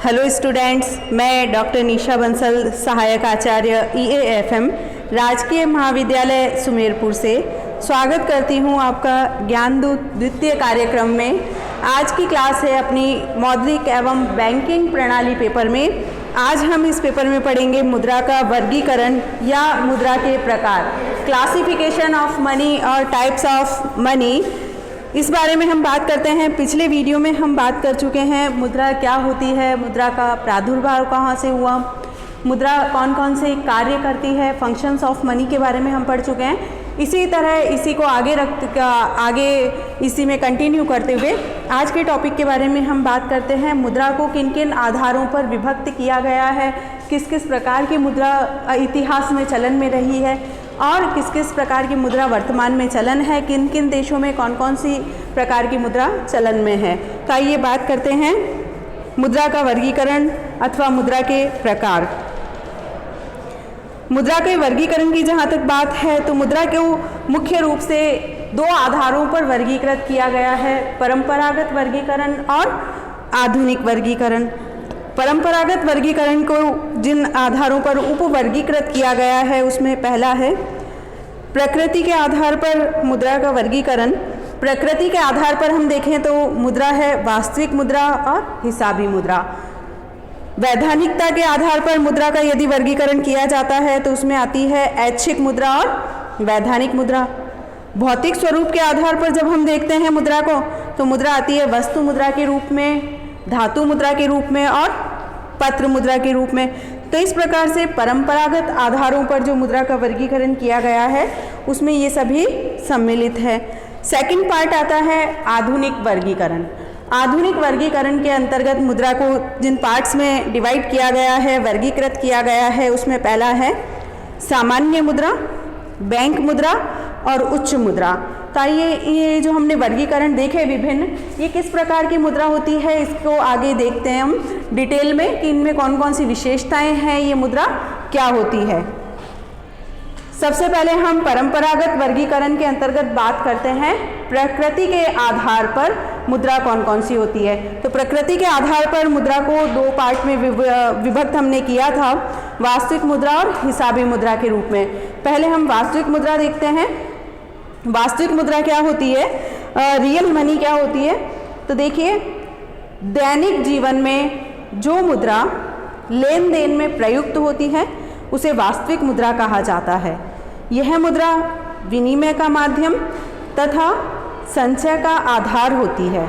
Hello students, मैं doctor निशा बंसल, सहायक आचार्य EAFM राजकीय महाविद्यालय सुमेरपुर से स्वागत करती हूं आपका ज्ञानदूत द्वितीय कार्यक्रम में। आज की क्लास है अपनी मौद्रिक एवं बैंकिंग प्रणाली पेपर में। आज हम इस पेपर में पढ़ेंगे मुद्रा का वर्गीकरण या मुद्रा के प्रकार, क्लासिफिकेशन ऑफ मनी और टाइप्स ऑफ मनी। इस बारे में हम बात करते हैं। पिछले वीडियो में हम बात कर चुके हैं मुद्रा क्या होती है, मुद्रा का प्रादुर्भाव कहाँ से हुआ, मुद्रा कौन कौन से कार्य करती है, फंक्शंस ऑफ मनी के बारे में हम पढ़ चुके हैं। इसी तरह इसी को आगे इसी में कंटिन्यू करते हुए आज के टॉपिक के बारे में हम बात करते हैं। मुद्रा को किन किन आधारों पर विभक्त किया गया है, किस किस प्रकार की मुद्रा इतिहास में चलन में रही है और किस किस प्रकार की मुद्रा वर्तमान में चलन है, किन किन देशों में कौन कौन सी प्रकार की मुद्रा चलन में है। तो आइए बात करते हैं मुद्रा का वर्गीकरण अथवा मुद्रा के प्रकार। मुद्रा के वर्गीकरण की जहाँ तक बात है तो मुद्रा को मुख्य रूप से दो आधारों पर वर्गीकृत किया गया है, परंपरागत वर्गीकरण और आधुनिक वर्गीकरण। परंपरागत वर्गीकरण को जिन आधारों पर उपवर्गीकृत किया गया है उसमें पहला है प्रकृति के आधार पर मुद्रा का वर्गीकरण। प्रकृति के आधार पर हम देखें तो मुद्रा है वास्तविक मुद्रा और हिसाबी मुद्रा। वैधानिकता के आधार पर मुद्रा का यदि वर्गीकरण किया जाता है तो उसमें आती है ऐच्छिक मुद्रा और वैधानिक मुद्रा। भौतिक स्वरूप के आधार पर जब हम देखते हैं मुद्रा को तो मुद्रा आती है वस्तु मुद्रा के रूप में, धातु मुद्रा के रूप में और पत्र मुद्रा के रूप में। तो इस प्रकार से परंपरागत आधारों पर जो मुद्रा का वर्गीकरण किया गया है उसमें ये सभी सम्मिलित है। सेकंड पार्ट आता है आधुनिक वर्गीकरण। आधुनिक वर्गीकरण के अंतर्गत मुद्रा को जिन पार्ट्स में डिवाइड किया गया है, वर्गीकृत किया गया है, उसमें पहला है सामान्य मुद्रा, बैंक मुद्रा और उच्च मुद्रा। तो ये जो हमने वर्गीकरण देखे विभिन्न, ये किस प्रकार की मुद्रा होती है इसको आगे देखते हैं हम डिटेल में कि इनमें कौन कौन सी विशेषताएं हैं, ये मुद्रा क्या होती है। सबसे पहले हम परंपरागत वर्गीकरण के अंतर्गत बात करते हैं प्रकृति के आधार पर मुद्रा कौन कौन सी होती है। तो प्रकृति के आधार पर मुद्रा को दो पार्ट में विभक्त हमने किया था, वास्तविक मुद्रा और हिसाबी मुद्रा के रूप में। पहले हम वास्तविक मुद्रा देखते हैं। वास्तविक मुद्रा क्या होती है, रियल मनी क्या होती है। तो देखिए, दैनिक जीवन में जो मुद्रा लेन देन में प्रयुक्त होती है उसे वास्तविक मुद्रा कहा जाता है। यह मुद्रा विनिमय का माध्यम तथा संचय का आधार होती है।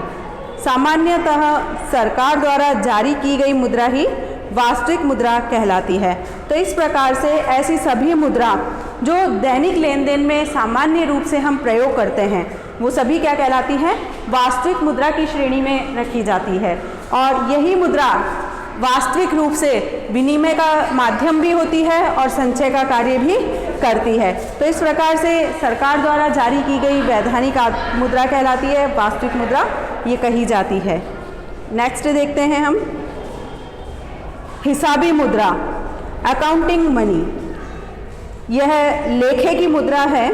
सामान्यतः सरकार द्वारा जारी की गई मुद्रा ही वास्तविक मुद्रा कहलाती है। तो इस प्रकार से ऐसी सभी मुद्रा जो दैनिक लेन देन में सामान्य रूप से हम प्रयोग करते हैं वो सभी क्या कहलाती है, वास्तविक मुद्रा की श्रेणी में रखी जाती है। और यही मुद्रा वास्तविक रूप से विनिमय का माध्यम भी होती है और संचय का कार्य भी करती है। तो इस प्रकार से सरकार द्वारा जारी की गई वैधानिक मुद्रा कहलाती है, वास्तविक मुद्रा ये कही जाती है। नेक्स्ट देखते हैं हम हिसाबी मुद्रा, अकाउंटिंग मनी। यह लेखे की मुद्रा है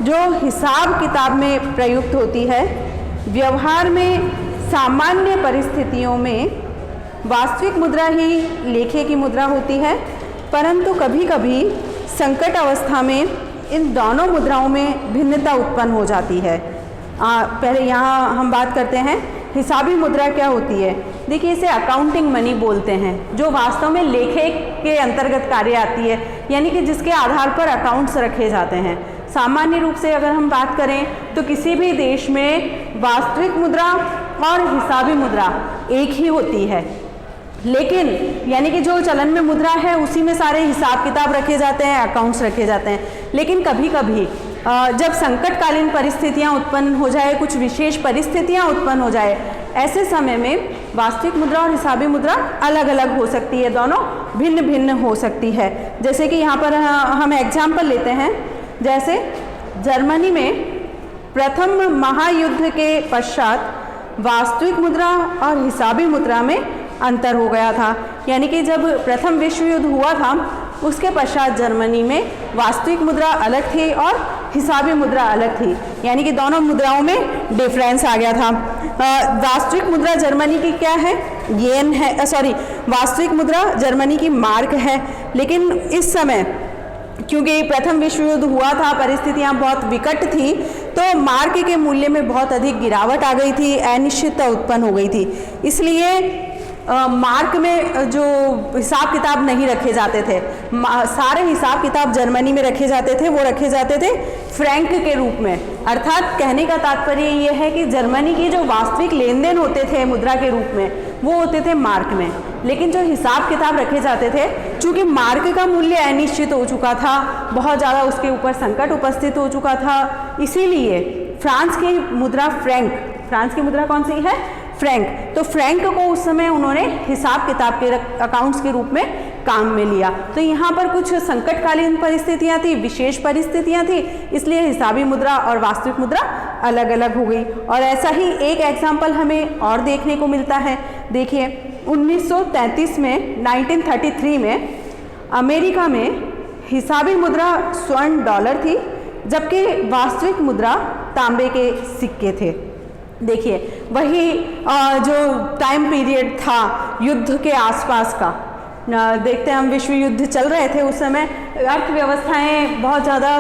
जो हिसाब किताब में प्रयुक्त होती है। व्यवहार में सामान्य परिस्थितियों में वास्तविक मुद्रा ही लेखे की मुद्रा होती है, परंतु कभी कभी संकट अवस्था में इन दोनों मुद्राओं में भिन्नता उत्पन्न हो जाती है। पहले यहाँ हम बात करते हैं हिसाबी मुद्रा क्या होती है। देखिए, इसे अकाउंटिंग मनी बोलते हैं जो वास्तव में लेखे के अंतर्गत कार्य आती है, यानी कि जिसके आधार पर अकाउंट्स रखे जाते हैं। सामान्य रूप से अगर हम बात करें तो किसी भी देश में वास्तविक मुद्रा और हिसाबी मुद्रा एक ही होती है, लेकिन यानी कि जो चलन में मुद्रा है उसी में सारे हिसाब किताब रखे जाते हैं, अकाउंट्स रखे जाते हैं। लेकिन कभी कभी जब संकटकालीन परिस्थितियां उत्पन्न हो जाए, कुछ विशेष परिस्थितियां उत्पन्न हो जाए, ऐसे समय में वास्तविक मुद्रा और हिसाबी मुद्रा अलग अलग हो सकती है, दोनों भिन्न भिन्न हो सकती है। जैसे कि यहाँ पर हम एग्जाम्पल लेते हैं, जैसे जर्मनी में प्रथम महायुद्ध के पश्चात वास्तविक मुद्रा और हिसाबी मुद्रा में अंतर हो गया था। यानी कि जब प्रथम विश्व युद्ध हुआ था उसके पश्चात जर्मनी में वास्तविक मुद्रा अलग थी और हिसाबी मुद्रा अलग थी, यानी कि दोनों मुद्राओं में डिफरेंस आ गया था। वास्तविक मुद्रा जर्मनी की क्या है? येन है, वास्तविक मुद्रा जर्मनी की मार्क है। लेकिन इस समय क्योंकि प्रथम विश्व युद्ध हुआ था, परिस्थितियां बहुत विकट थी, तो मार्क के मूल्य में बहुत अधिक गिरावट आ गई थी, अनिश्चितता उत्पन्न हो गई थी। इसलिए मार्क में जो हिसाब किताब नहीं रखे जाते थे, सारे हिसाब किताब जर्मनी में रखे जाते थे, वो रखे जाते थे फ्रैंक के रूप में। अर्थात कहने का तात्पर्य ये है कि जर्मनी की जो वास्तविक लेन देन होते थे मुद्रा के रूप में, वो होते थे मार्क में। लेकिन जो हिसाब किताब रखे जाते थे, चूंकि मार्क का मूल्य अनिश्चित हो चुका था, बहुत ज़्यादा उसके ऊपर संकट उपस्थित हो चुका था, इसीलिए फ्रांस की मुद्रा फ्रैंक, फ्रांस की मुद्रा कौन सी है? फ्रैंक। तो फ्रैंक को उस समय उन्होंने हिसाब किताब के अकाउंट्स के रूप में काम में लिया। तो यहाँ पर कुछ संकटकालीन परिस्थितियाँ थी, विशेष परिस्थितियाँ थी, इसलिए हिसाबी मुद्रा और वास्तविक मुद्रा अलग अलग हो गई। और ऐसा ही एक एग्जाम्पल हमें और देखने को मिलता है। देखिए 1933 में, 1933 में अमेरिका में हिसाबी मुद्रा स्वर्ण डॉलर थी, जबकि वास्तविक मुद्रा तांबे के सिक्के थे। देखिए वही जो टाइम पीरियड था युद्ध के आसपास का, देखते हैं हम विश्व युद्ध चल रहे थे उस समय, अर्थव्यवस्थाएं बहुत ज़्यादा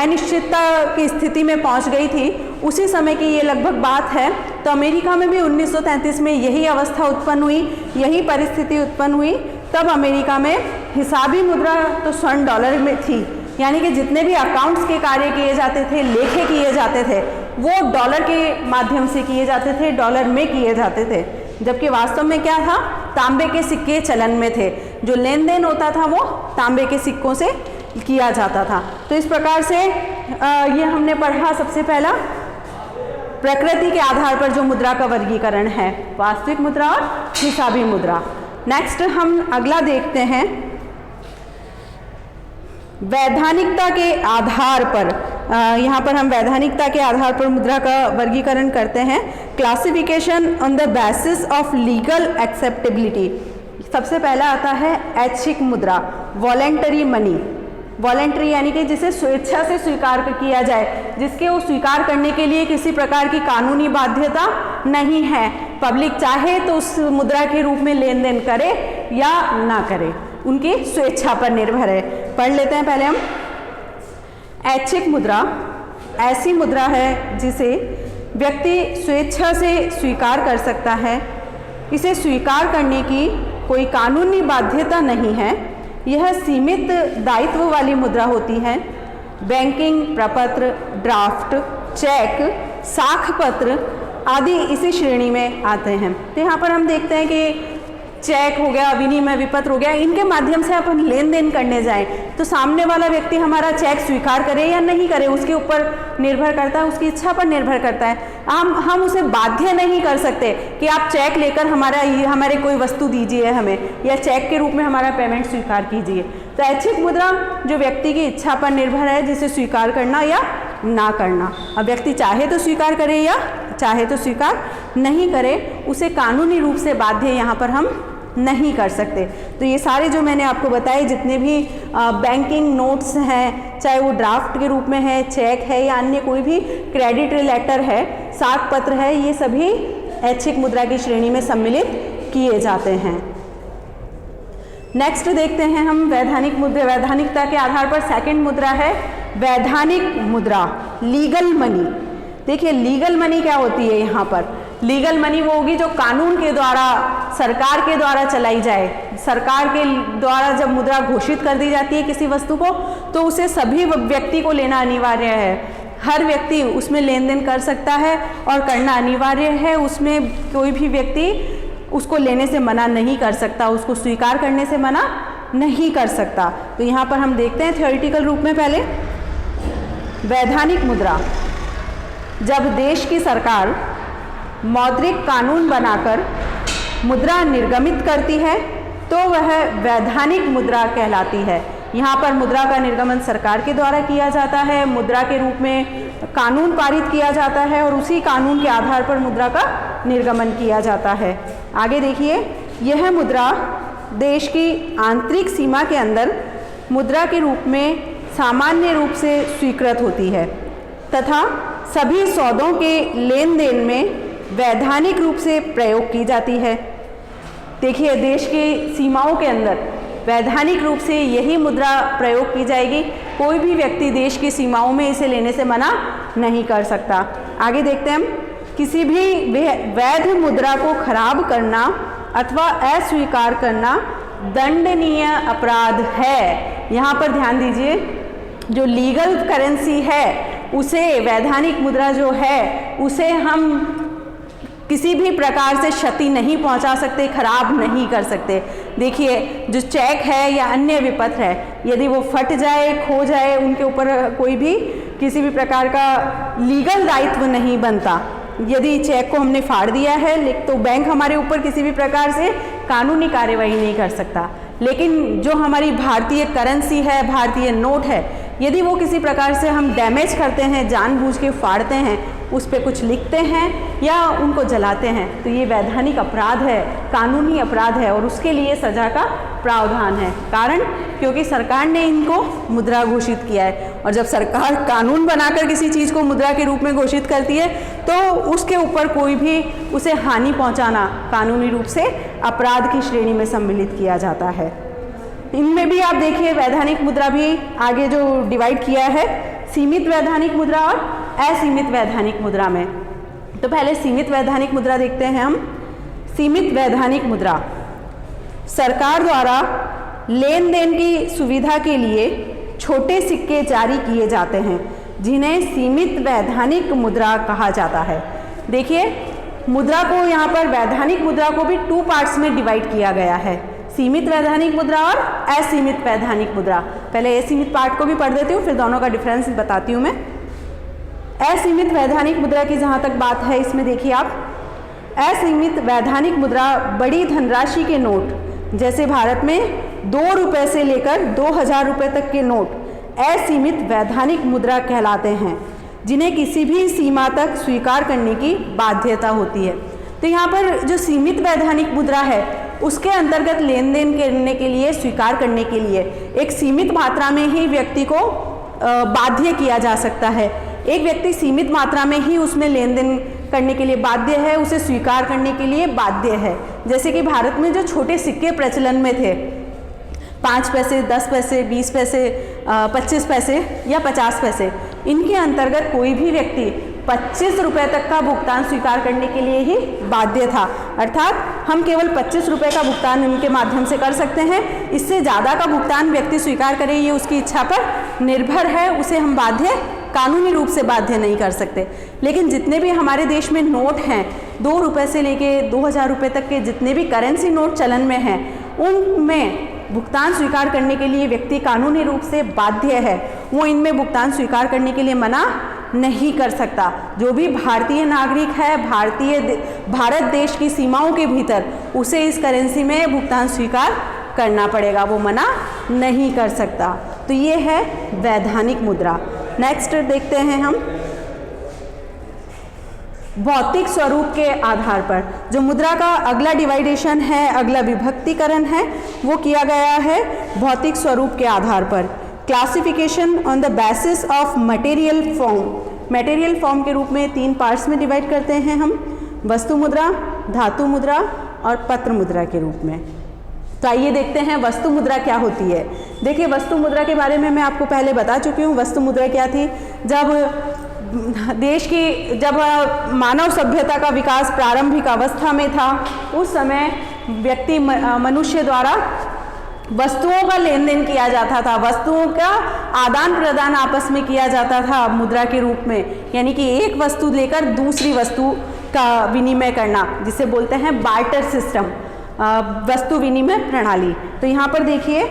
अनिश्चितता की स्थिति में पहुंच गई थी। उसी समय की ये लगभग बात है। तो अमेरिका में भी 1933 में यही अवस्था उत्पन्न हुई, यही परिस्थिति उत्पन्न हुई। तब अमेरिका में हिसाबी मुद्रा तो स्वर्ण डॉलर में थी, यानी कि जितने भी अकाउंट्स के कार्य किए जाते थे, लेखे किए जाते थे, वो डॉलर के माध्यम से किए जाते थे, डॉलर में किए जाते थे। जबकि वास्तव में क्या था? तांबे के सिक्के चलन में थे, जो लेन देन होता था वो तांबे के सिक्कों से किया जाता था। तो इस प्रकार से ये हमने पढ़ा, सबसे पहला प्रकृति के आधार पर जो मुद्रा का वर्गीकरण है, वास्तविक मुद्रा और हिसाबी मुद्रा। नेक्स्ट हम अगला देखते हैं, वैधानिकता के आधार पर। यहाँ पर हम वैधानिकता के आधार पर मुद्रा का वर्गीकरण करते हैं। Classification on the basis of legal acceptability. सबसे पहला आता है ऐच्छिक मुद्रा, वॉलेंटरी मनी। वॉलेंटरी यानी कि जिसे स्वेच्छा से स्वीकार किया जाए, जिसके वो स्वीकार करने के लिए किसी प्रकार की कानूनी बाध्यता नहीं है। पब्लिक चाहे तो उस मुद्रा के रूप में लेन देन करे या ना करे, उनकी स्वेच्छा पर निर्भर है। पढ़ लेते हैं पहले हम। ऐच्छिक मुद्रा ऐसी मुद्रा है जिसे व्यक्ति स्वेच्छा से स्वीकार कर सकता है। इसे स्वीकार करने की कोई कानूनी बाध्यता नहीं है। यह सीमित दायित्व वाली मुद्रा होती है। बैंकिंग प्रपत्र, ड्राफ्ट, चेक, साख पत्र आदि इसी श्रेणी में आते हैं। तो यहाँ पर हम देखते हैं कि चेक हो गया, विनिमय विपत्र हो गया, इनके माध्यम से अपन लेन देन करने जाएं तो सामने वाला व्यक्ति हमारा चेक स्वीकार करे या नहीं करे, उसके ऊपर निर्भर करता है, उसकी इच्छा पर निर्भर करता है। हम उसे बाध्य नहीं कर सकते कि आप चेक लेकर हमारे कोई वस्तु दीजिए हमें, या चेक के रूप में हमारा पेमेंट स्वीकार कीजिए। तो ऐच्छिक मुद्रा जो व्यक्ति की इच्छा पर निर्भर है, जिसे स्वीकार करना या ना करना। अब व्यक्ति चाहे तो स्वीकार करे या चाहे तो स्वीकार नहीं करे, उसे कानूनी रूप से बाध्य यहाँ पर हम नहीं कर सकते। तो ये सारे जो मैंने आपको बताए, जितने भी बैंकिंग नोट्स हैं, चाहे वो ड्राफ्ट के रूप में है, चेक है या अन्य कोई भी क्रेडिट लेटर है, साख पत्र है, ये सभी ऐच्छिक मुद्रा की श्रेणी में सम्मिलित किए जाते हैं। नेक्स्ट देखते हैं हम वैधानिक मुद्रा। वैधानिकता के आधार पर सेकंड मुद्रा है वैधानिक मुद्रा, लीगल मनी। देखिए लीगल मनी क्या होती है यहाँ पर? लीगल मनी वो होगी जो कानून के द्वारा, सरकार के द्वारा चलाई जाए। सरकार के द्वारा जब मुद्रा घोषित कर दी जाती है किसी वस्तु को, तो उसे सभी व्यक्ति को लेना अनिवार्य है। हर व्यक्ति उसमें लेन देन कर सकता है और करना अनिवार्य है। उसमें कोई भी व्यक्ति उसको लेने से मना नहीं कर सकता, उसको स्वीकार करने से मना नहीं कर सकता। तो यहाँ पर हम देखते हैं थ्योरेटिकल रूप में पहले, वैधानिक मुद्रा जब देश की सरकार मौद्रिक कानून बनाकर मुद्रा निर्गमित करती है तो वह वैधानिक मुद्रा कहलाती है। यहाँ पर मुद्रा का निर्गमन सरकार के द्वारा किया जाता है, मुद्रा के रूप में कानून पारित किया जाता है और उसी कानून के आधार पर मुद्रा का निर्गमन किया जाता है। आगे देखिए, यह मुद्रा देश की आंतरिक सीमा के अंदर मुद्रा के रूप में सामान्य रूप से स्वीकृत होती है तथा सभी सौदों के लेन देन में वैधानिक रूप से प्रयोग की जाती है। देखिए, देश की सीमाओं के अंदर वैधानिक रूप से यही मुद्रा प्रयोग की जाएगी। कोई भी व्यक्ति देश की सीमाओं में इसे लेने से मना नहीं कर सकता। आगे देखते हैं हम, किसी भी वैध मुद्रा को खराब करना अथवा अस्वीकार करना दंडनीय अपराध है। यहाँ पर ध्यान दीजिए, जो लीगल करेंसी है उसे, वैधानिक मुद्रा जो है उसे हम किसी भी प्रकार से क्षति नहीं पहुंचा सकते, खराब नहीं कर सकते। देखिए, जो चेक है या अन्य विपत्र है, यदि वो फट जाए, खो जाए, उनके ऊपर कोई भी किसी भी प्रकार का लीगल दायित्व नहीं बनता। यदि चेक को हमने फाड़ दिया है तो बैंक हमारे ऊपर किसी भी प्रकार से कानूनी कार्यवाही नहीं कर सकता। लेकिन जो हमारी भारतीय करेंसी है, भारतीय नोट है, यदि वो किसी प्रकार से हम डैमेज करते हैं, जानबूझ के फाड़ते हैं, उस पर कुछ लिखते हैं या उनको जलाते हैं, तो ये वैधानिक अपराध है, कानूनी अपराध है और उसके लिए सजा का प्रावधान है। कारण, क्योंकि सरकार ने इनको मुद्रा घोषित किया है और जब सरकार कानून बनाकर किसी चीज़ को मुद्रा के रूप में घोषित करती है तो उसके ऊपर कोई भी उसे हानि पहुंचाना कानूनी रूप से अपराध की श्रेणी में सम्मिलित किया जाता है। इनमें भी आप देखिए, वैधानिक मुद्रा भी आगे जो डिवाइड किया है, सीमित वैधानिक मुद्रा और असीमित वैधानिक मुद्रा में। तो पहले सीमित वैधानिक मुद्रा देखते हैं हम। सीमित वैधानिक मुद्रा सरकार द्वारा लेन देन की सुविधा के लिए छोटे सिक्के जारी किए जाते हैं, जिन्हें सीमित वैधानिक मुद्रा कहा जाता है। देखिए, मुद्रा को यहाँ पर, वैधानिक मुद्रा को भी 2 पार्ट्स में डिवाइड किया गया है, सीमित वैधानिक मुद्रा और असीमित वैधानिक मुद्रा। पहले असीमित पार्ट को भी पढ़ देती हूँ, फिर दोनों का डिफरेंस बताती हूँ मैं। असीमित वैधानिक मुद्रा की जहाँ तक बात है, इसमें देखिए आप, असीमित वैधानिक मुद्रा बड़ी धनराशि के नोट, जैसे भारत में 2 रुपये से लेकर 2000 रुपये तक के नोट असीमित वैधानिक मुद्रा कहलाते हैं, जिन्हें किसी भी सीमा तक स्वीकार करने की बाध्यता होती है। तो यहाँ पर जो सीमित वैधानिक मुद्रा है, उसके अंतर्गत लेन देन करने के लिए, स्वीकार करने के लिए एक सीमित मात्रा में ही व्यक्ति को बाध्य किया जा सकता है। एक व्यक्ति सीमित मात्रा में ही उसमें लेन देन करने के लिए बाध्य है, उसे स्वीकार करने के लिए बाध्य है। जैसे कि भारत में जो छोटे सिक्के प्रचलन में थे, 5 पैसे, 10 पैसे, 20 पैसे, 25 पैसे या 50 पैसे, इनके अंतर्गत कोई भी व्यक्ति 25 रुपये तक का भुगतान स्वीकार करने के लिए ही बाध्य था। अर्थात हम केवल 25 रुपये का भुगतान इनके माध्यम से कर सकते हैं। इससे ज़्यादा का भुगतान व्यक्ति स्वीकार करे, ये उसकी इच्छा पर निर्भर है, उसे हम बाध्य, कानूनी रूप से बाध्य नहीं कर सकते। लेकिन जितने भी हमारे देश में नोट हैं, 2 रुपये से लेके 2000 रुपये तक के जितने भी करेंसी नोट चलन में हैं, उनमें भुगतान स्वीकार करने के लिए व्यक्ति कानूनी रूप से बाध्य है, वो इनमें भुगतान स्वीकार करने के लिए मना नहीं कर सकता। जो भी भारतीय नागरिक है, भारत देश की सीमाओं के भीतर, उसे इस करेंसी में भुगतान स्वीकार करना पड़ेगा, वो मना नहीं कर सकता। तो ये है वैधानिक मुद्रा। नेक्स्ट देखते हैं हम, भौतिक स्वरूप के आधार पर जो मुद्रा का अगला डिवाइडेशन है, अगला विभक्तिकरण है, वो किया गया है भौतिक स्वरूप के आधार पर। Classification on the basis of material form. Material form के रूप में 3 पार्ट्स में डिवाइड करते हैं हम, वस्तु मुद्रा, धातु मुद्रा और पत्र मुद्रा के रूप में। तो आइए देखते हैं वस्तु मुद्रा क्या होती है। देखिए, वस्तु मुद्रा के बारे में मैं आपको पहले बता चुकी हूँ। वस्तु मुद्रा क्या थी? जब मानव सभ्यता का विकास प्रारंभिक अवस्था में था, उस समय व्यक्ति, मनुष्य द्वारा वस्तुओं का लेन देन किया जाता था, वस्तुओं का आदान प्रदान आपस में किया जाता था मुद्रा के रूप में, यानी कि एक वस्तु लेकर दूसरी वस्तु का विनिमय करना, जिसे बोलते हैं बार्टर सिस्टम, वस्तु विनिमय प्रणाली। तो यहाँ पर देखिए,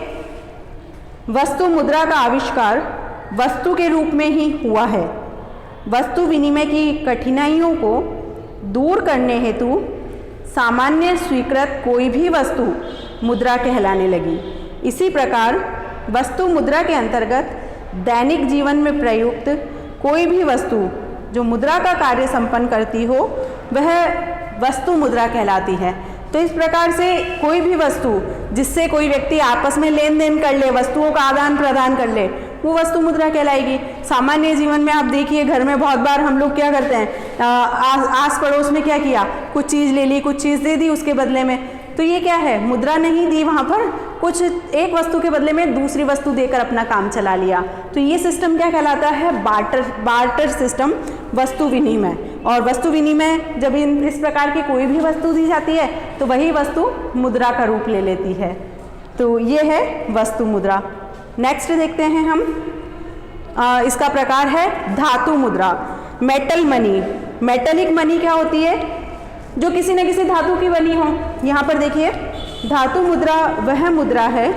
वस्तु मुद्रा का आविष्कार वस्तु के रूप में ही हुआ है। वस्तु विनिमय की कठिनाइयों को दूर करने हेतु सामान्य स्वीकृत कोई भी वस्तु मुद्रा कहलाने लगी। इसी प्रकार वस्तु मुद्रा के अंतर्गत दैनिक जीवन में प्रयुक्त कोई भी वस्तु जो मुद्रा का कार्य संपन्न करती हो, वह वस्तु मुद्रा कहलाती है। तो इस प्रकार से कोई भी वस्तु जिससे कोई व्यक्ति आपस में लेन देन कर ले, वस्तुओं का आदान प्रदान कर ले, वो वस्तु मुद्रा कहलाएगी। सामान्य जीवन में आप देखिए घर में बहुत बार हम लोग क्या करते हैं, आस पड़ोस में क्या किया, कुछ चीज़ ले ली, कुछ चीज़ दे दी उसके बदले में, तो ये क्या है, मुद्रा नहीं दी वहाँ पर, कुछ एक वस्तु के बदले में दूसरी वस्तु देकर अपना काम चला लिया। तो ये सिस्टम क्या कहलाता है, बार्टर सिस्टम, वस्तु विनिमय। और वस्तु विनिमय जब इस प्रकार की कोई भी वस्तु दी जाती है तो वही वस्तु मुद्रा का रूप ले लेती है। तो ये है वस्तु मुद्रा। नेक्स्ट देखते हैं हम, इसका प्रकार है धातु मुद्रा, मेटल मनी। मेटेलिक मनी क्या होती है, जो किसी न किसी धातु की बनी हो। यहाँ पर देखिए धातु मुद्रा वह मुद्रा है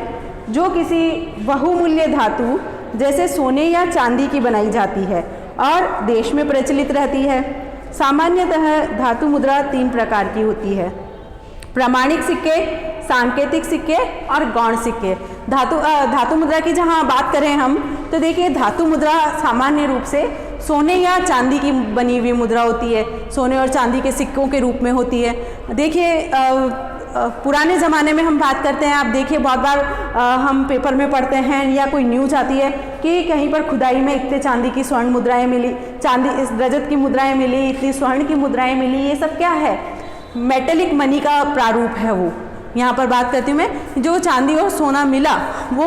जो किसी बहुमूल्य धातु जैसे सोने या चांदी की बनाई जाती है और देश में प्रचलित रहती है। सामान्यतः धातु मुद्रा 3 प्रकार की होती है, प्रमाणिक सिक्के, सांकेतिक सिक्के और गौण सिक्के। धातु मुद्रा की जहाँ बात करें हम तो देखिए धातु मुद्रा सामान्य रूप से सोने या चांदी की बनी हुई मुद्रा होती है, सोने और चांदी के सिक्कों के रूप में होती है। देखिए पुराने ज़माने में हम बात करते हैं, आप देखिए बहुत बार हम पेपर में पढ़ते हैं या कोई न्यूज़ आती है कि कहीं पर खुदाई में इतने चांदी की स्वर्ण मुद्राएं मिली, इस रजत की मुद्राएं मिली, इतनी स्वर्ण की मुद्राएं मिली। ये सब क्या है, मेटेलिक मनी का प्रारूप है। वो यहाँ पर बात करती हूँ मैं, जो चांदी और सोना मिला वो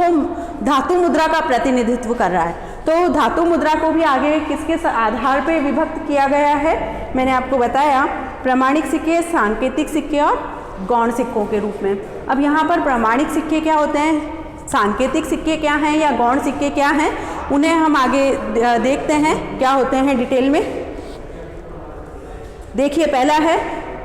धातु मुद्रा का प्रतिनिधित्व कर रहा है। तो धातु मुद्रा को भी आगे किसके आधार पर विभक्त किया गया है, मैंने आपको बताया, प्रमाणिक सिक्के, सांकेतिक सिक्के और गौण सिक्कों के रूप में। अब यहाँ पर प्रमाणिक सिक्के क्या होते हैं, सांकेतिक सिक्के क्या हैं या गौण सिक्के क्या हैं, उन्हें हम आगे देखते हैं क्या होते हैं डिटेल में। देखिए पहला है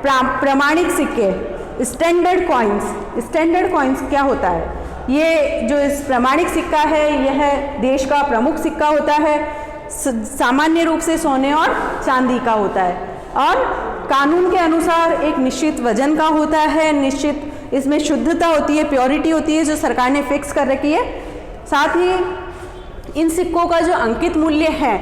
प्रमाणिक सिक्के, स्टैंडर्ड कॉइन्स। स्टैंडर्ड कॉइन्स क्या होता है, ये जो इस प्रमाणिक सिक्का है यह देश का प्रमुख सिक्का होता है, सामान्य रूप से सोने और चांदी का होता है और कानून के अनुसार एक निश्चित वजन का होता है, निश्चित इसमें शुद्धता होती है, प्योरिटी होती है जो सरकार ने फिक्स कर रखी है। साथ ही इन सिक्कों का जो अंकित मूल्य है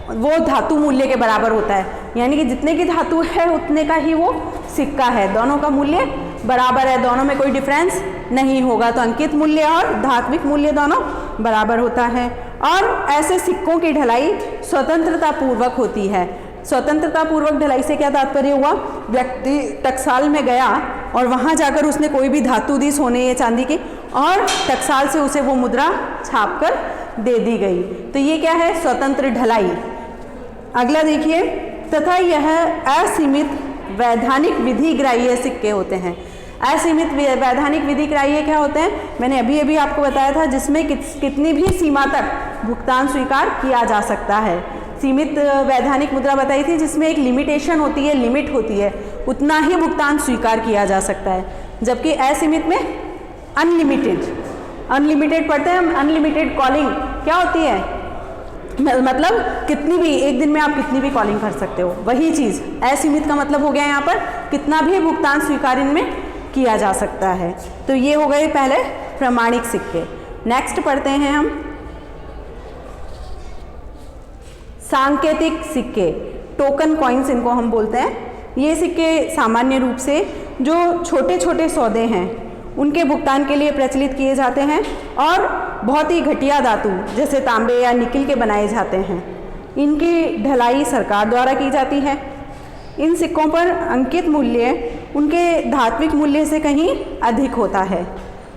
वो धातु मूल्य के बराबर होता है, यानी कि जितने की धातु है उतने का ही वो सिक्का है, दोनों का मूल्य बराबर है, दोनों में कोई डिफरेंस नहीं होगा। तो अंकित मूल्य और धात्विक मूल्य दोनों बराबर होता है। और ऐसे सिक्कों की ढलाई स्वतंत्रता पूर्वक होती है। स्वतंत्रता पूर्वक ढलाई से क्या तात्पर्य हुआ, व्यक्ति टकसाल में गया और वहाँ जाकर उसने कोई भी धातु दी सोने या चांदी की और टकसाल से उसे वो मुद्रा छाप कर दे दी गई। तो ये क्या है, स्वतंत्र ढलाई। अगला देखिए, तथा यह असीमित वैधानिक विधि ग्राह्य सिक्के होते हैं। असीमित वैधानिक विधि ग्राह्य क्या होते हैं, मैंने अभी आपको बताया था, जिसमें कितनी भी सीमा तक भुगतान स्वीकार किया जा सकता है। सीमित वैधानिक मुद्रा बताई थी जिसमें एक लिमिटेशन होती है, लिमिट होती है, उतना ही भुगतान स्वीकार किया जा सकता है। जबकि असीमित में अनलिमिटेड पढ़ते हैं हम। अनलिमिटेड कॉलिंग क्या होती है, मतलब कितनी भी, एक दिन में आप कितनी भी कॉलिंग कर सकते हो, वही चीज़ असीमित का मतलब हो गया यहाँ पर कितना भी भुगतान स्वीकार इनमें किया जा सकता है। तो ये हो गए पहले प्रमाणिक सिक्के। नेक्स्ट पढ़ते हैं हम सांकेतिक सिक्के, टोकन कॉइन्स इनको हम बोलते हैं। ये सिक्के सामान्य रूप से जो छोटे छोटे सौदे हैं उनके भुगतान के लिए प्रचलित किए जाते हैं और बहुत ही घटिया धातु जैसे तांबे या निकिल के बनाए जाते हैं। इनकी ढलाई सरकार द्वारा की जाती है। इन सिक्कों पर अंकित मूल्य उनके धात्विक मूल्य से कहीं अधिक होता है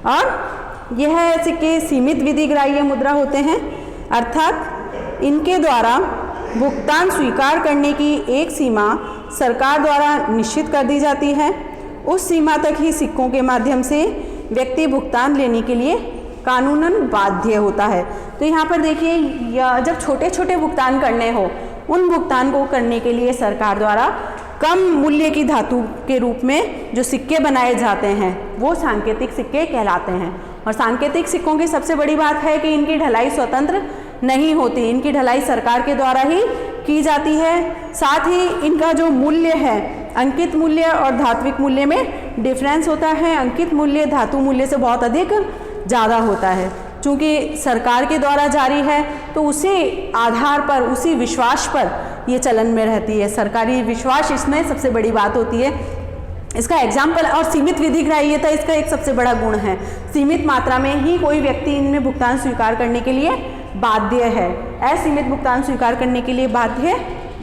और यह सिक्के सीमित विधि ग्राह्य मुद्रा होते हैं, अर्थात इनके द्वारा भुगतान स्वीकार करने की एक सीमा सरकार द्वारा निश्चित कर दी जाती है। उस सीमा तक ही सिक्कों के माध्यम से व्यक्ति भुगतान लेने के लिए कानूनन बाध्य होता है। तो यहाँ पर देखिए, जब छोटे छोटे भुगतान करने हो, उन भुगतान को करने के लिए सरकार द्वारा कम मूल्य की धातु के रूप में जो सिक्के बनाए जाते हैं वो सांकेतिक सिक्के कहलाते हैं। और सांकेतिक सिक्कों की सबसे बड़ी बात है कि इनकी ढलाई स्वतंत्र नहीं होती, इनकी ढलाई सरकार के द्वारा ही की जाती है। साथ ही इनका जो मूल्य है, अंकित मूल्य और धात्विक मूल्य में डिफरेंस होता है। अंकित मूल्य धातु मूल्य से बहुत अधिक ज़्यादा होता है। चूँकि सरकार के द्वारा जारी है तो उसी आधार पर, उसी विश्वास पर ये चलन में रहती है। सरकारी विश्वास इसमें सबसे बड़ी बात होती है। इसका एग्जाम्पल, और सीमित विधि ग्राह्यता इसका एक सबसे बड़ा गुण है। सीमित मात्रा में ही कोई व्यक्ति इनमें भुगतान स्वीकार करने के लिए बाध्य है, असीमित भुगतान स्वीकार करने के लिए बाध्य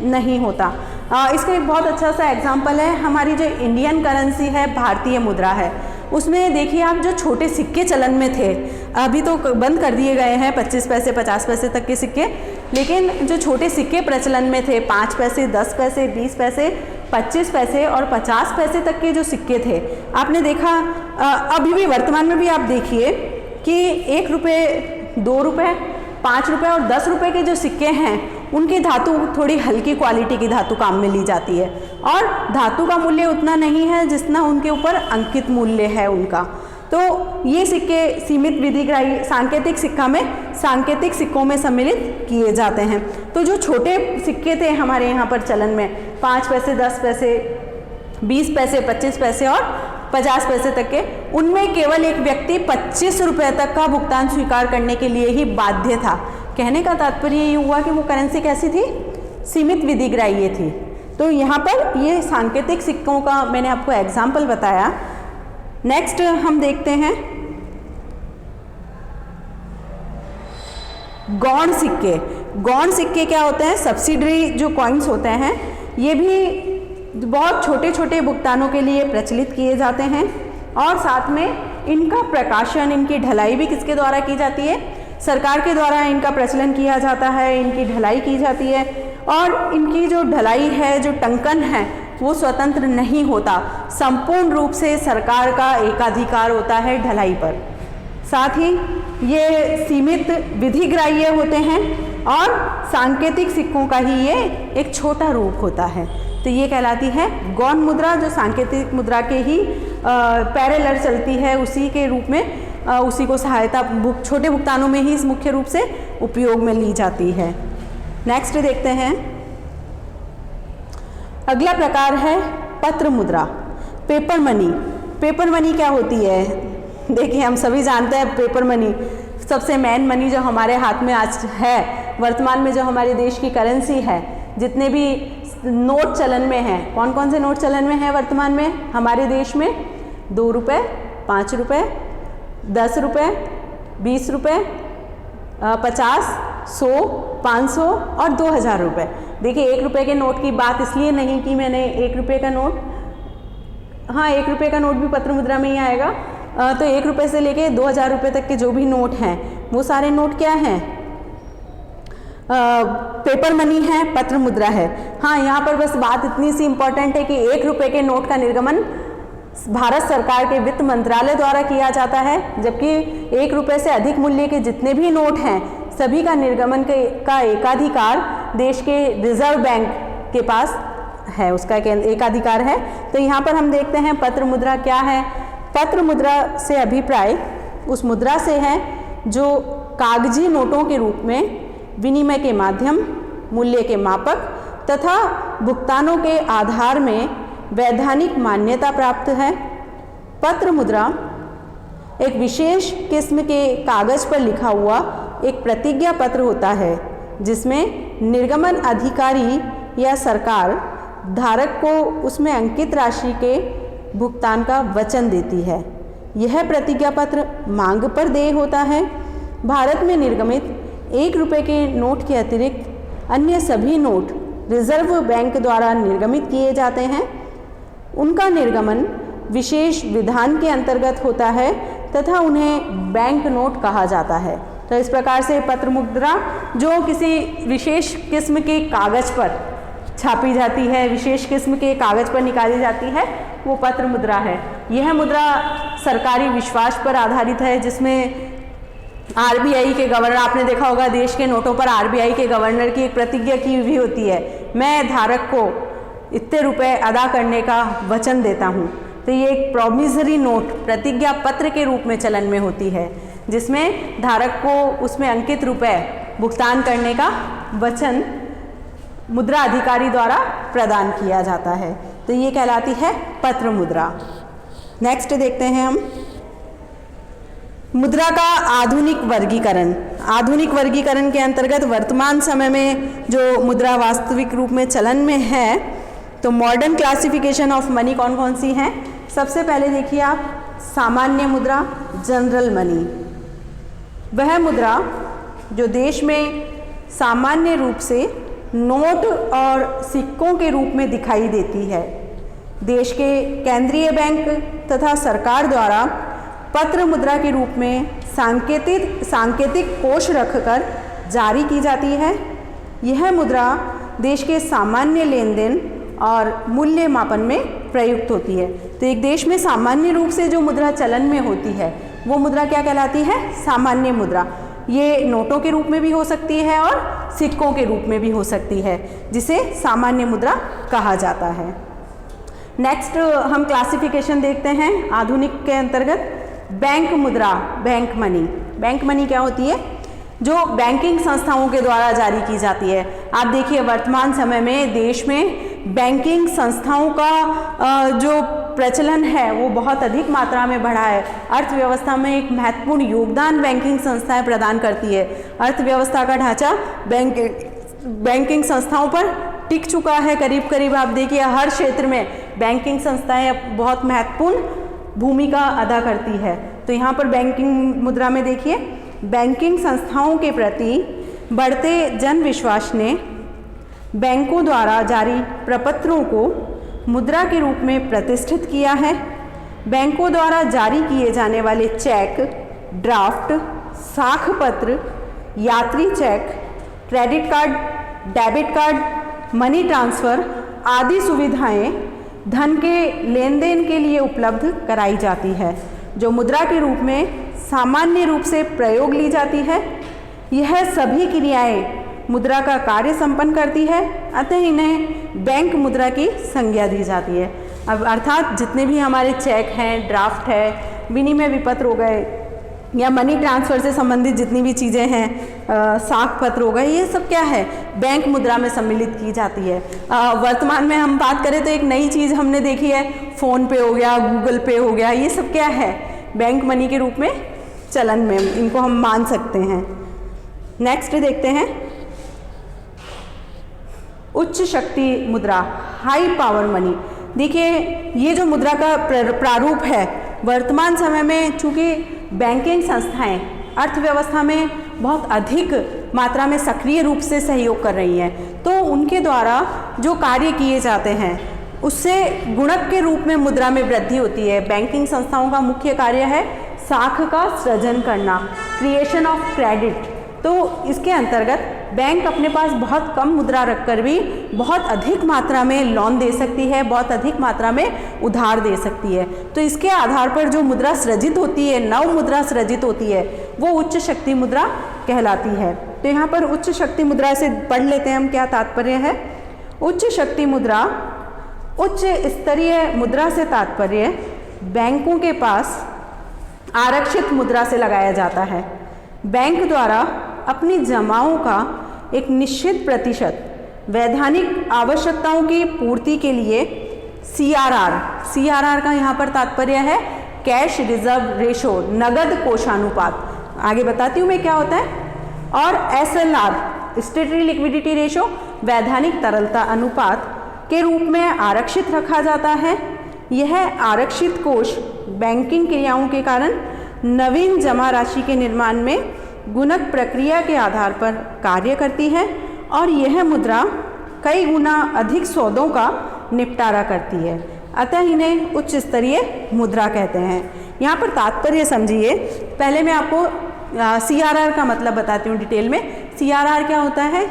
नहीं होता। इसका एक बहुत अच्छा सा एग्जाम्पल है, हमारी जो इंडियन करेंसी है, भारतीय मुद्रा है, उसमें देखिए आप जो छोटे सिक्के चलन में थे, अभी तो बंद कर दिए गए हैं 25 पैसे 50 पैसे तक के सिक्के, लेकिन जो छोटे सिक्के प्रचलन में थे 5 पैसे 10 पैसे 20 पैसे 25 पैसे और 50 पैसे तक के जो सिक्के थे, आपने देखा अभी भी वर्तमान में भी आप देखिए कि 1 रुपये 2 रुपये 5 रुपये और 10 रुपये के जो सिक्के हैं उनकी धातु थोड़ी हल्की क्वालिटी की धातु काम में ली जाती है और धातु का मूल्य उतना नहीं है जितना उनके ऊपर अंकित मूल्य है उनका। तो ये सिक्के सीमित विधिग्राही सांकेतिक सिक्का में सांकेतिक सिक्कों में सम्मिलित किए जाते हैं। तो जो छोटे सिक्के थे हमारे यहाँ पर चलन में 5 पैसे 10 पैसे 20 पैसे 25 पैसे और 50 पैसे तक के, उनमें केवल एक व्यक्ति 25 रुपये तक का भुगतान स्वीकार करने के लिए ही बाध्य था। कहने का तात्पर्य ये हुआ कि वो करेंसी कैसी थी, सीमित विधिग्राह्य थी। तो यहाँ पर ये सांकेतिक सिक्कों का मैंने आपको एग्जाम्पल बताया। नेक्स्ट हम देखते हैं गौण सिक्के। गौण सिक्के क्या होते हैं, सब्सिडरी जो कॉइन्स होते हैं, ये भी बहुत छोटे छोटे भुगतानों के लिए प्रचलित किए जाते हैं और साथ में इनका प्रकाशन, इनकी ढलाई भी किसके द्वारा की जाती है, सरकार के द्वारा इनका प्रचलन किया जाता है, इनकी ढलाई की जाती है और इनकी जो ढलाई है, जो टंकन है, वो स्वतंत्र नहीं होता, संपूर्ण रूप से सरकार का एकाधिकार होता है ढलाई पर। साथ ही ये सीमित विधिग्राह्य होते हैं और सांकेतिक सिक्कों का ही ये एक छोटा रूप होता है। तो ये कहलाती है गौण मुद्रा, जो सांकेतिक मुद्रा के ही पैरेलल चलती है, उसी के रूप में उसी को सहायता छोटे भुगतानों में ही मुख्य रूप से उपयोग में ली जाती है। नेक्स्ट देखते हैं, अगला प्रकार है पत्र मुद्रा, पेपर मनी। पेपर मनी क्या होती है, देखिए हम सभी जानते हैं पेपर मनी सबसे मेन मनी जो हमारे हाथ में आज है, वर्तमान में जो हमारे देश की करेंसी है, जितने भी नोट चलन में हैं, कौन कौन से नोट चलन में हैं वर्तमान में हमारे देश में, 2 रुपये 5 रुपये 10 रुपये 20 रुपये 50 100 500 और 2000 रुपये। देखिए 1 रुपये के नोट की बात इसलिए नहीं कि मैंने 1 रुपये का नोट, हाँ 1 रुपये का नोट भी पत्र मुद्रा में ही आएगा। तो 1 रुपये से लेके 2000 रुपये तक के जो भी नोट हैं वो सारे नोट क्या हैं, पेपर मनी है, पत्र मुद्रा है। हाँ यहाँ पर बस बात इतनी सी इम्पॉर्टेंट है कि 1 रुपये के नोट का निर्गमन भारत सरकार के वित्त मंत्रालय द्वारा किया जाता है, जबकि 1 रुपये से अधिक मूल्य के जितने भी नोट हैं सभी का निर्गमन का एकाधिकार देश के रिजर्व बैंक के पास है, उसका एकाधिकार है। तो यहाँ पर हम देखते हैं पत्र मुद्रा क्या है। पत्र मुद्रा से अभिप्राय उस मुद्रा से है जो कागजी नोटों के रूप में विनिमय के माध्यम, मूल्य के मापक तथा भुगतानों के आधार में वैधानिक मान्यता प्राप्त है। पत्र मुद्रा एक विशेष किस्म के कागज पर लिखा हुआ एक प्रतिज्ञा पत्र होता है, जिसमें निर्गमन अधिकारी या सरकार धारक को उसमें अंकित राशि के भुगतान का वचन देती है। यह प्रतिज्ञा पत्र मांग पर देय होता है। भारत में निर्गमित 1 रुपये के नोट के अतिरिक्त अन्य सभी नोट रिजर्व बैंक द्वारा निर्गमित किए जाते हैं। उनका निर्गमन विशेष विधान के अंतर्गत होता है तथा उन्हें बैंक नोट कहा जाता है। तो इस प्रकार से पत्र मुद्रा जो किसी विशेष किस्म के कागज पर छापी जाती है, विशेष किस्म के कागज पर निकाली जाती है, वो पत्र मुद्रा है। यह मुद्रा सरकारी विश्वास पर आधारित है, जिसमें आरबीआई के गवर्नर, आपने देखा होगा देश के नोटों पर आरबीआई के गवर्नर की एक प्रतिज्ञा की हुई होती है, मैं धारक को इतने रुपए अदा करने का वचन देता हूँ। तो ये एक प्रोमिसरी नोट प्रतिज्ञा पत्र के रूप में चलन में होती है, जिसमें धारक को उसमें अंकित रुपए भुगतान करने का वचन मुद्रा अधिकारी द्वारा प्रदान किया जाता है। तो ये कहलाती है पत्र मुद्रा। नेक्स्ट देखते हैं हम मुद्रा का आधुनिक वर्गीकरण। आधुनिक वर्गीकरण के अंतर्गत वर्तमान समय में जो मुद्रा वास्तविक रूप में चलन में है, तो मॉडर्न क्लासिफिकेशन ऑफ मनी कौन कौन सी हैं। सबसे पहले देखिए आप सामान्य मुद्रा, जनरल मनी। वह मुद्रा जो देश में सामान्य रूप से नोट और सिक्कों के रूप में दिखाई देती है। देश के केंद्रीय बैंक तथा सरकार द्वारा पत्र मुद्रा के रूप में सांकेतिक कोष रखकर जारी की जाती है। यह मुद्रा देश के सामान्य लेन देन और मूल्य मापन में प्रयुक्त होती है। तो एक देश में सामान्य रूप से जो मुद्रा चलन में होती है वो मुद्रा क्या कहलाती है? सामान्य मुद्रा। ये नोटों के रूप में भी हो सकती है और सिक्कों के रूप में भी हो सकती है, जिसे सामान्य मुद्रा कहा जाता है। नेक्स्ट हम क्लासिफिकेशन देखते हैं आधुनिक के अंतर्गत। बैंक मुद्रा, बैंक मनी। बैंक मनी क्या होती है? जो बैंकिंग संस्थाओं के द्वारा जारी की जाती है। आप देखिए वर्तमान समय में देश में बैंकिंग संस्थाओं का जो प्रचलन है वो बहुत अधिक मात्रा में बढ़ा है। अर्थव्यवस्था में एक महत्वपूर्ण योगदान बैंकिंग संस्थाएं प्रदान करती है। अर्थव्यवस्था का ढांचा बैंकिंग संस्थाओं पर टिक चुका है। करीब करीब आप देखिए हर क्षेत्र में बैंकिंग संस्थाएं बहुत महत्वपूर्ण भूमिका अदा करती है। तो यहाँ पर बैंकिंग मुद्रा में देखिए बैंकिंग संस्थाओं के प्रति बढ़ते जन विश्वास ने बैंकों द्वारा जारी प्रपत्रों को मुद्रा के रूप में प्रतिष्ठित किया है। बैंकों द्वारा जारी किए जाने वाले चेक, ड्राफ्ट, साख पत्र, यात्री cheque, credit card, debit card, money transfer आदि सुविधाएं धन के लेन देन के लिए उपलब्ध कराई जाती है, जो मुद्रा के रूप में सामान्य रूप से प्रयोग ली जाती है। यह सभी क्रियाएं मुद्रा का कार्य संपन्न करती है, अतः इन्हें बैंक मुद्रा की संज्ञा दी जाती है। अब अर्थात जितने भी हमारे चेक हैं, ड्राफ्ट है, विनिमय विपत्र हो गए या मनी ट्रांसफ़र से संबंधित जितनी भी चीज़ें हैं, साख पत्र हो गए, ये सब क्या है? बैंक मुद्रा में सम्मिलित की जाती है। वर्तमान में हम बात करें तो एक नई चीज़ हमने देखी है, फ़ोन पे हो गया, गूगल पे हो गया, ये सब क्या है? बैंक मनी के रूप में चलन में इनको हम मान सकते हैं। नेक्स्ट देखते हैं उच्च शक्ति मुद्रा, हाई पावर मनी। देखिए ये जो मुद्रा का प्रारूप है वर्तमान समय में, चूँकि बैंकिंग संस्थाएं अर्थव्यवस्था में बहुत अधिक मात्रा में सक्रिय रूप से सहयोग कर रही हैं, तो उनके द्वारा जो कार्य किए जाते हैं उससे गुणक के रूप में मुद्रा में वृद्धि होती है। बैंकिंग संस्थाओं का मुख्य कार्य है साख का सृजन करना, क्रिएशन ऑफ क्रेडिट। तो इसके अंतर्गत बैंक अपने पास बहुत कम मुद्रा रखकर भी बहुत अधिक मात्रा में लोन दे सकती है, बहुत अधिक मात्रा में उधार दे सकती है। तो इसके आधार पर जो मुद्रा सृजित होती है, नव मुद्रा सृजित होती है, वो उच्च शक्ति मुद्रा कहलाती है। तो यहाँ पर उच्च शक्ति मुद्रा से पढ़ लेते हैं हम क्या तात्पर्य है। उच्च शक्ति मुद्रा, उच्च स्तरीय मुद्रा से तात्पर्य बैंकों के पास आरक्षित मुद्रा से लगाया जाता है। बैंक द्वारा अपनी जमाओं का एक निश्चित प्रतिशत वैधानिक आवश्यकताओं की पूर्ति के लिए CRR का यहाँ पर तात्पर्य है कैश रिजर्व रेशो, नगद कोषानुपात, आगे बताती हूँ मैं क्या होता है, और SLR स्टेटरी लिक्विडिटी रेशो, वैधानिक तरलता अनुपात के रूप में आरक्षित रखा जाता है। यह आरक्षित कोष बैंकिंग क्रियाओं के कारण नवीन जमा राशि के निर्माण में गुणक प्रक्रिया के आधार पर कार्य करती है और यह मुद्रा कई गुना अधिक सौदों का निपटारा करती है, अतः इन्हें उच्च स्तरीय मुद्रा कहते हैं। यहाँ पर तात्पर्य समझिए। पहले मैं आपको CRR का मतलब बताती हूँ डिटेल में। CRR क्या होता है?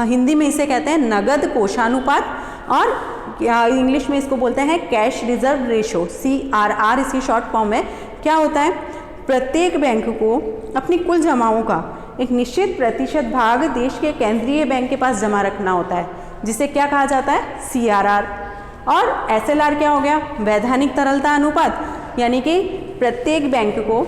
हिंदी में इसे कहते हैं नगद कोषानुपात और इंग्लिश में इसको बोलते हैं कैश रिजर्व रेशो। CRR इसकी शॉर्ट फॉर्म है। क्या होता है? प्रत्येक बैंक को अपनी कुल जमाओं का एक निश्चित प्रतिशत भाग देश के केंद्रीय बैंक के पास जमा रखना होता है, जिसे क्या कहा जाता है? CRR। और SLR क्या हो गया? वैधानिक तरलता अनुपात, यानी कि प्रत्येक बैंक को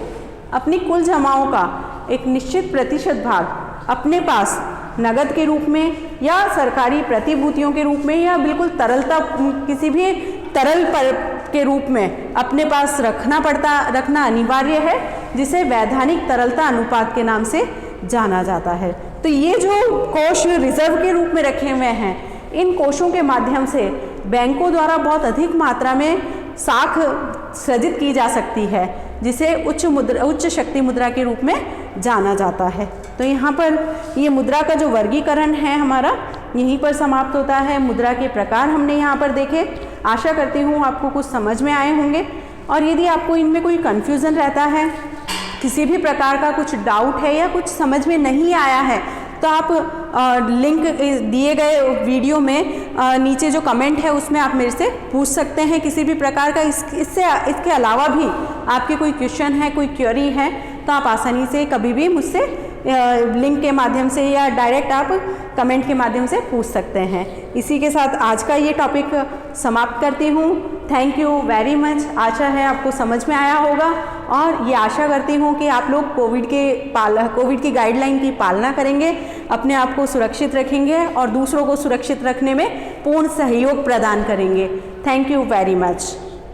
अपनी कुल जमाओं का एक निश्चित प्रतिशत भाग अपने पास नगद के रूप में या सरकारी प्रतिभूतियों के रूप में या बिल्कुल तरलता किसी भी तरल पर के रूप में अपने पास रखना अनिवार्य है, जिसे वैधानिक तरलता अनुपात के नाम से जाना जाता है। तो ये जो कोष रिजर्व के रूप में रखे हुए हैं, इन कोषों के माध्यम से बैंकों द्वारा बहुत अधिक मात्रा में साख सृजित की जा सकती है, जिसे उच्च शक्ति मुद्रा के रूप में जाना जाता है। तो यहाँ पर ये मुद्रा का जो वर्गीकरण है हमारा यहीं पर समाप्त होता है। मुद्रा के प्रकार हमने यहाँ पर देखे। आशा करती हूँ आपको कुछ समझ में आए होंगे, और यदि आपको इनमें कोई कन्फ्यूज़न रहता है, किसी भी प्रकार का कुछ डाउट है या कुछ समझ में नहीं आया है, तो आप लिंक दिए गए वीडियो में नीचे जो कमेंट है उसमें आप मेरे से पूछ सकते हैं किसी भी प्रकार का। इसके अलावा भी आपके कोई क्वेश्चन है, कोई क्वेरी है, तो आप आसानी से कभी भी मुझसे लिंक के माध्यम से या डायरेक्ट आप कमेंट के माध्यम से पूछ सकते हैं। इसी के साथ आज का ये टॉपिक समाप्त करती हूँ। Thank you very much. आशा है आपको समझ में आया होगा, और ये आशा करती हूँ कि आप लोग कोविड की गाइडलाइन की पालना करेंगे, अपने आप को सुरक्षित रखेंगे और दूसरों को सुरक्षित रखने में पूर्ण सहयोग प्रदान करेंगे। Thank you very much.